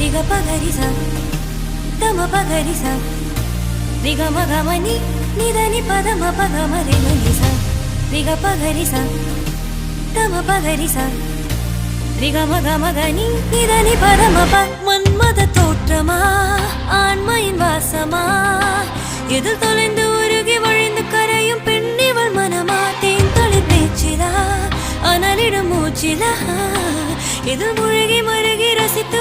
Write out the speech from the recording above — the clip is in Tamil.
ரிக பகரிசா தம பகரிசா ரிக மகமணி நிதனி பதம பகமரி மனிசா ரிக பகரிசா தம பகரிசா ரிக மகமகனி நிதனி பதம ப மன்மத தோற்றமா ஆண்மையின் வாசமா எதில் தொலைந்து உருகி வழிந்து கரையும் பெண்ணிவள் மனமா தேன் தொலை பேச்சிலா அனலிடும் மூச்சிலா எதில் முழுகி மருகி ரசித்து